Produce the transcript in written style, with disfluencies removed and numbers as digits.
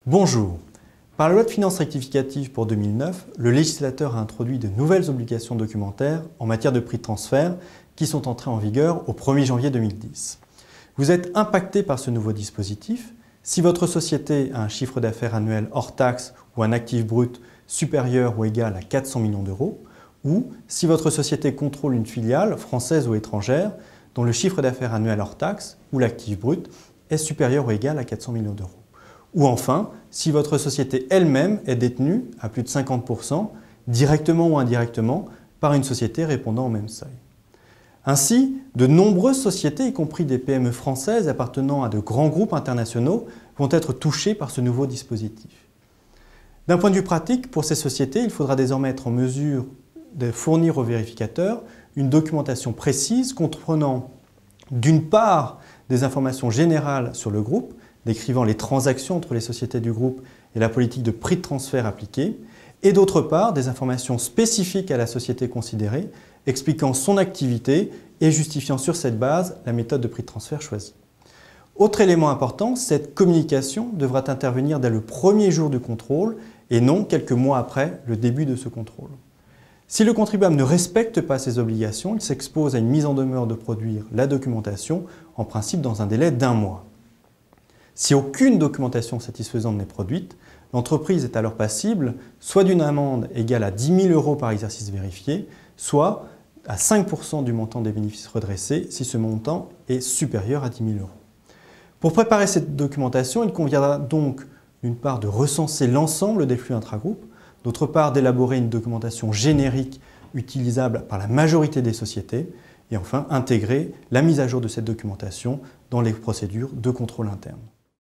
Bonjour. Par la loi de finances rectificative pour 2009, le législateur a introduit de nouvelles obligations documentaires en matière de prix de transfert qui sont entrées en vigueur au 1er janvier 2010. Vous êtes impacté par ce nouveau dispositif si votre société a un chiffre d'affaires annuel hors taxe ou un actif brut supérieur ou égal à 400 millions d'euros, ou si votre société contrôle une filiale française ou étrangère dont le chiffre d'affaires annuel hors taxe ou l'actif brut est supérieur ou égal à 400 millions d'euros. Ou enfin, si votre société elle-même est détenue à plus de 50%, directement ou indirectement, par une société répondant au même seuil. Ainsi, de nombreuses sociétés, y compris des PME françaises appartenant à de grands groupes internationaux, vont être touchées par ce nouveau dispositif. D'un point de vue pratique, pour ces sociétés, il faudra désormais être en mesure de fournir aux vérificateurs une documentation précise comprenant d'une part des informations générales sur le groupe, décrivant les transactions entre les sociétés du groupe et la politique de prix de transfert appliquée, et d'autre part des informations spécifiques à la société considérée, expliquant son activité et justifiant sur cette base la méthode de prix de transfert choisie. Autre élément important, cette communication devra intervenir dès le premier jour du contrôle et non quelques mois après le début de ce contrôle. Si le contribuable ne respecte pas ses obligations, il s'expose à une mise en demeure de produire la documentation, en principe dans un délai d'1 mois. Si aucune documentation satisfaisante n'est produite, l'entreprise est alors passible soit d'une amende égale à 10 000 € par exercice vérifié, soit à 5% du montant des bénéfices redressés si ce montant est supérieur à 10 000 €. Pour préparer cette documentation, il conviendra donc d'une part de recenser l'ensemble des flux intragroupes, d'autre part d'élaborer une documentation générique utilisable par la majorité des sociétés et enfin intégrer la mise à jour de cette documentation dans les procédures de contrôle interne.